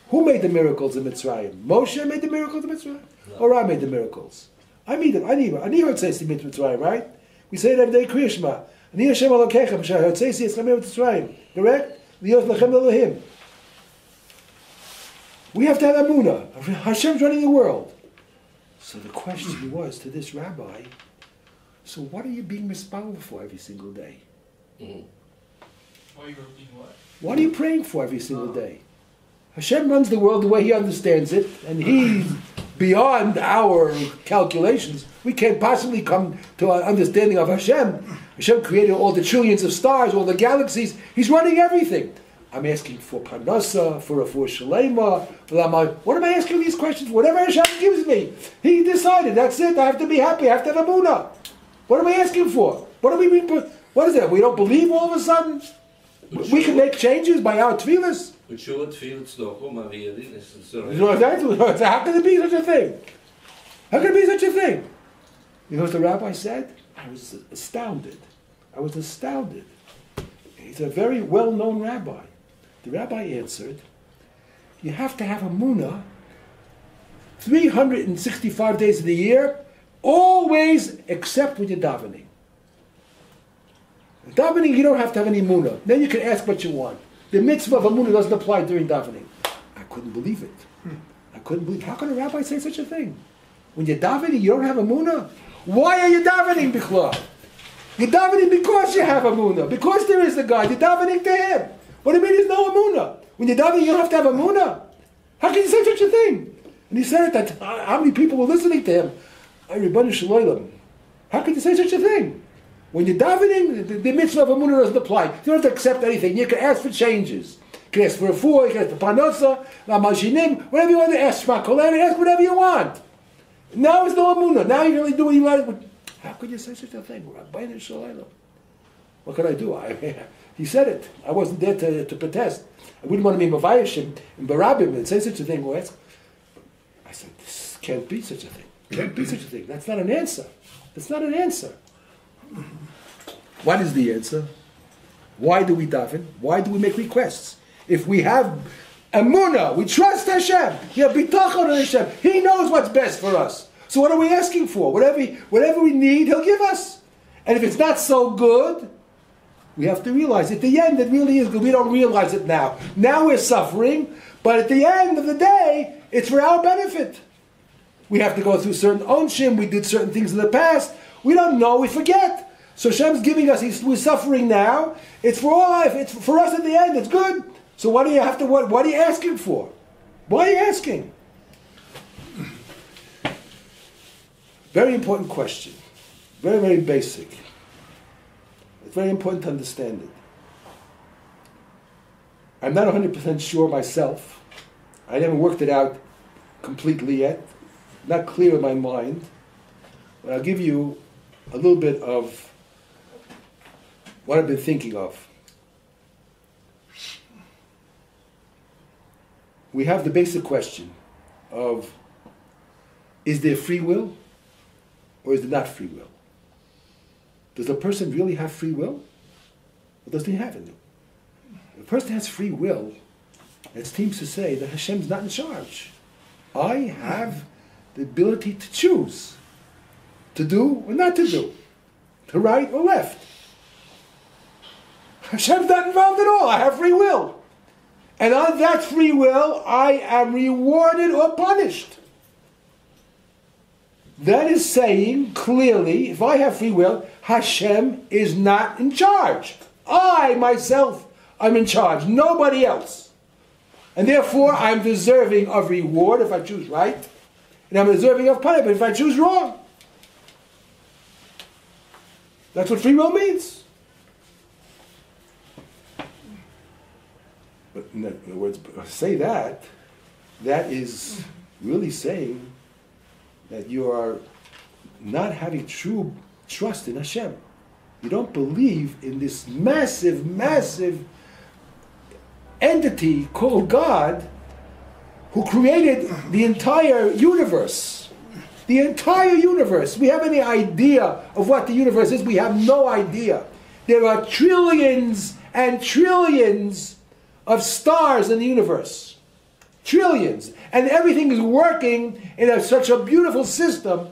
Who made the miracles in Mitzrayim? Moshe made the miracles in Mitzrayim, or I made the miracles? I made them. Ani Hotzeisi Mitzrayim, right? We say it every day. Kriya Shema. Ani Hashem Elokecha. B'shar Hotzeisi Eschem Mitzrayim. Correct? Liot Lachem Elohim. We have to have emunah. Hashem's running the world. So the question was to this rabbi, so what are you being responsible for every single day? Why you were being what? What are you praying for every single day? Hashem runs the world the way he understands it, and he's beyond our calculations. We can't possibly come to an understanding of Hashem. Hashem created all the trillions of stars, all the galaxies. He's running everything. I'm asking for parnasa, for shalema. What am I asking these questions for? Whatever Hashem gives me, he decided. That's it. I have to be happy. I have to have emunah. What am I asking for? What do we mean? What is that? We don't believe all of a sudden? We can make changes by our tefillas. How can it be such a thing? How can it be such a thing? You know what the rabbi said? I was astounded. He's a very well-known rabbi. The rabbi answered, you have to have emunah 365 days of the year, always except when you're davening. Davening, you don't have to have any emunah. Then you can ask what you want. The mitzvah of emunah doesn't apply during davening. I couldn't believe it. How can a rabbi say such a thing? When you're davening, you don't have emunah? Why are you davening, Bichlal? You're davening because you have emunah. Because there is a God. You're davening to him. What do you mean there's no emunah? When you're davening, you don't have to have emunah. How can you say such a thing? And he said that how many people were listening to him? Ribbanu Shalom. How can you say such a thing? When you're davening, the mitzvah of emunah doesn't apply. You don't have to accept anything. You can ask for changes. You can ask for a fool, you can ask for panosa, lamashinim, whatever you want to ask, shmakolam, ask whatever you want. Now it's no amunah. Now you really do what you want. How could you say such a thing? What could I do? He said it. I wasn't there to protest. I wouldn't want to be mavayashim and barabim and say such a thing. I said, this can't be such a thing. Can't be such a thing. That's not an answer. That's not an answer. What is the answer? Why do we daven? Why do we make requests? If we have emunah, we trust Hashem. We have bitachon on Hashem. He knows what's best for us. So what are we asking for? Whatever we need, He'll give us. And if it's not so good, we have to realize at the end it really is good. We don't realize it now. Now we're suffering, but at the end of the day, it's for our benefit. We have to go through certain onshim. We did certain things in the past. We don't know. We forget. So Shem's giving us. We're suffering now. It's for all life. It's for us at the end. It's good. So what do you have to? What are you asking for? Why are you asking? Very important question. Very, very basic. It's very important to understand it. I'm not 100% sure myself. I haven't worked it out completely yet. Not clear in my mind. But I'll give you a little bit of what I've been thinking of. We have the basic question of, is there free will or is there not free will? Does a person really have free will? Or does he have it? If a person has free will, it seems to say that Hashem's not in charge. I have the ability to choose, to do or not to do, to right or left. Hashem's not involved at all. I have free will. And on that free will, I am rewarded or punished. That is saying clearly, if I have free will, Hashem is not in charge. I, myself, am in charge. Nobody else. And therefore, I'm deserving of reward if I choose right. And I'm deserving of punishment if I choose wrong. That's what free will means. But in other words, say that is really saying that you are not having true trust in Hashem. You don't believe in this massive, massive entity called God who created the entire universe. The entire universe. We have any idea of what the universe is? We have no idea. There are trillions and trillions of stars in the universe. Trillions. And everything is working in such a beautiful system,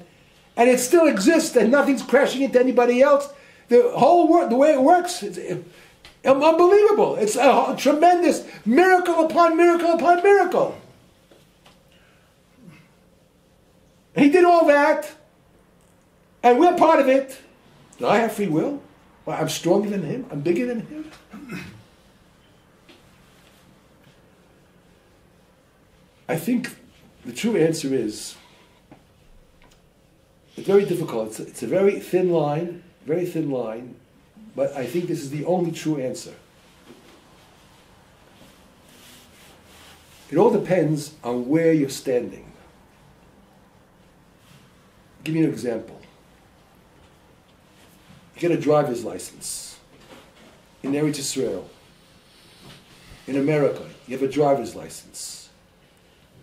and it still exists, and nothing's crashing into anybody else. The whole world, the way it works, it's unbelievable. It's a tremendous miracle upon miracle upon miracle. He did all that, and we're part of it. Do I have free will? Well, I'm stronger than him. I'm bigger than him. I think the true answer is, it's very difficult. It's a very thin line, but I think this is the only true answer. It all depends on where you're standing. I'll give you an example. You get a driver's license in Eretz Israel. In America, you have a driver's license.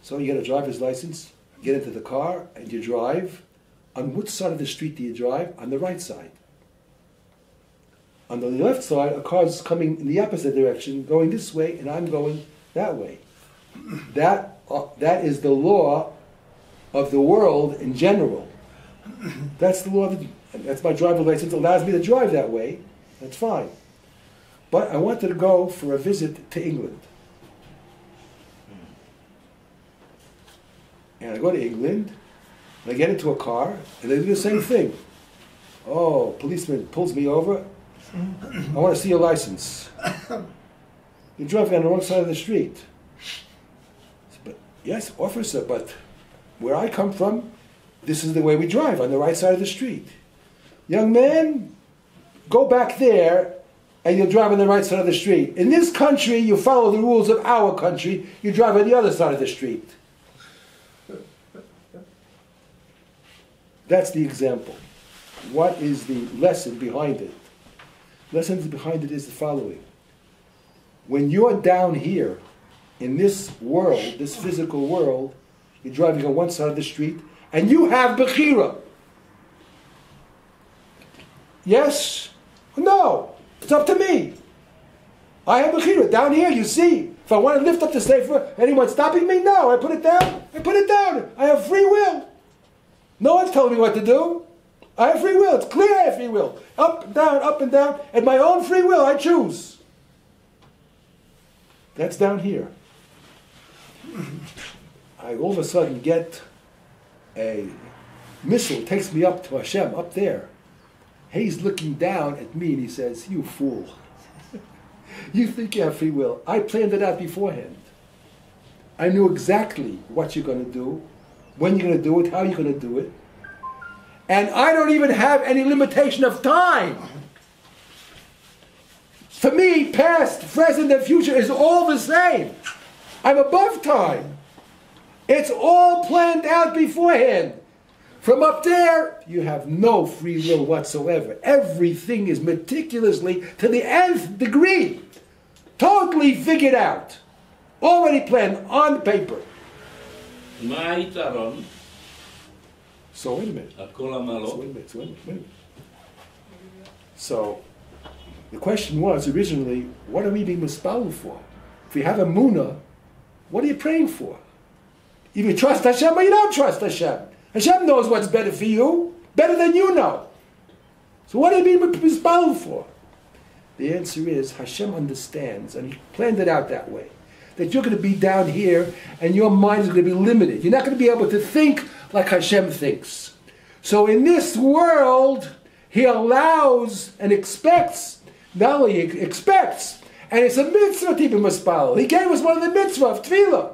So you get a driver's license, get into the car, and you drive. On which side of the street do you drive? On the right side. On the left side, a car is coming in the opposite direction, going this way, and I'm going that way. That is the law of the world in general. That's the law. That's my driver's license. It allows me to drive that way. That's fine. But I wanted to go for a visit to England. And I go to England, and I get into a car, and they do the same thing. Oh, policeman pulls me over. I want to see your license. You're driving on the wrong side of the street. But yes, officer, but where I come from, this is the way we drive, on the right side of the street. Young man, go back there and you'll drive on the right side of the street. In this country, you follow the rules of our country. You drive on the other side of the street. That's the example. What is the lesson behind it? The lesson behind it is the following. When you're down here, in this world, this physical world, you're driving on one side of the street, and you have Bechira. Yes? No. It's up to me. I have Bechira. Down here, you see. If I want to lift up the sefer, anyone stopping me? No. I put it down. I put it down. I have free will. No one's telling me what to do. I have free will. It's clear I have free will. Up and down. At my own free will, I choose. That's down here. I all of a sudden get a missile, takes me up to Hashem, up there. He's looking down at me and he says, "You fool. You think you have free will. I planned it out beforehand. I knew exactly what you're going to do, when you're going to do it, how you're going to do it. And I don't even have any limitation of time. For me, past, present, and future is all the same. I'm above time. It's all planned out beforehand. From up there, you have no free will whatsoever. Everything is meticulously, to the nth degree, totally figured out. Already planned on paper. מה היתרון? So wait a minute. הכל המעלות? Wait a minute. So, the question was originally, what are we being mispalel for? If we have a munah, what are you praying for? Either you trust Hashem or you don't trust Hashem. Hashem knows what's better for you, better than you know. So what are you being mispalel for? The answer is Hashem understands, and He planned it out that way, that you're going to be down here and your mind is going to be limited. You're not going to be able to think like Hashem thinks. So in this world, He allows and expects, not only He expects, and it's a mitzvah to be mispalel. He gave us one of the mitzvah of tefillah.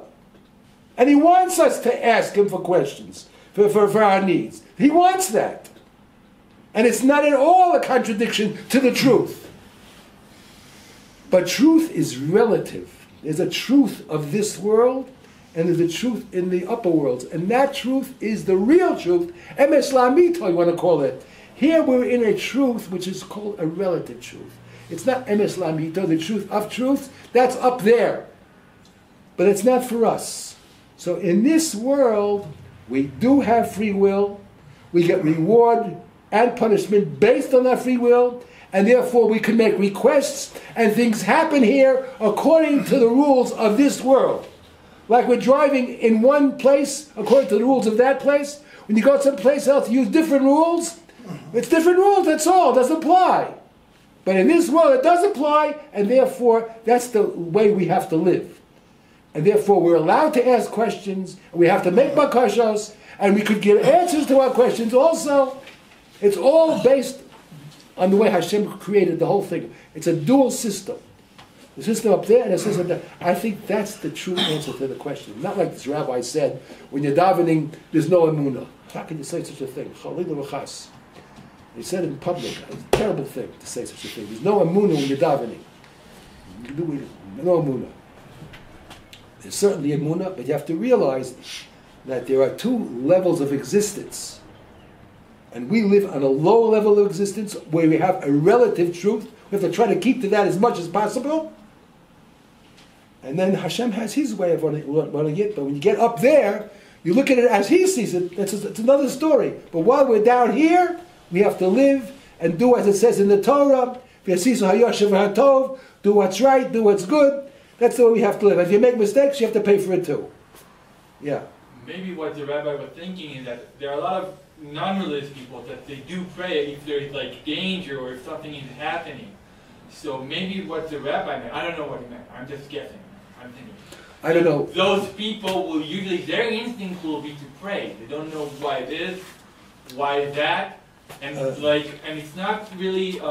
And He wants us to ask Him for questions, for our needs. He wants that. And it's not at all a contradiction to the truth. But truth is relative. There's a truth of this world, and there's a truth in the upper worlds. And that truth is the real truth, emes la'amito, you want to call it. Here we're in a truth which is called a relative truth. It's not emes la'amito, the truth of truth, that's up there. But it's not for us. So in this world, we do have free will. We get reward and punishment based on that free will, and therefore we can make requests, and things happen here according to the rules of this world. Like we're driving in one place according to the rules of that place. When you go someplace else, you use different rules. It's different rules, that's all. It doesn't apply. But in this world, it does apply, and therefore that's the way we have to live. And therefore we're allowed to ask questions, and we have to make bakashos, and we could give answers to our questions also. It's all based on the way Hashem created the whole thing. It's a dual system. The system up there and the system there. I think that's the true answer to the question. Not like this rabbi said, when you're davening, there's no emunah. How can you say such a thing? He said it in public. It's a terrible thing to say such a thing. There's no emunah when you're davening. No emunah. There's certainly emunah, but you have to realize that there are two levels of existence. And we live on a lower level of existence where we have a relative truth. We have to try to keep to that as much as possible. And then Hashem has His way of running it. But when you get up there, you look at it as He sees it. It's another story. But while we're down here, we have to live and do as it says in the Torah. Do what's right, do what's good. That's the way we have to live. If you make mistakes, you have to pay for it too. Yeah. Maybe what the rabbi was thinking is that there are a lot of non-religious people that they do pray if there's like danger or if something is happening. So maybe what the rabbi meant, I don't know what he meant, I'm just guessing, I'm thinking. I don't know. Those people will usually, their instinct will be to pray. They don't know why this, why that, and and it's not really,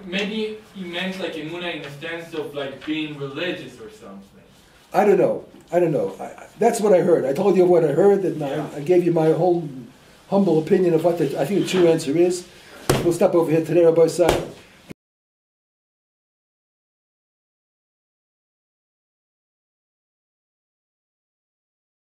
maybe he meant like emunah in the sense of like being religious or something. I don't know. That's what I heard. I told you what I heard, and I gave you my whole humble opinion of what I think the true answer is. We'll stop over here today, Rabbi Side.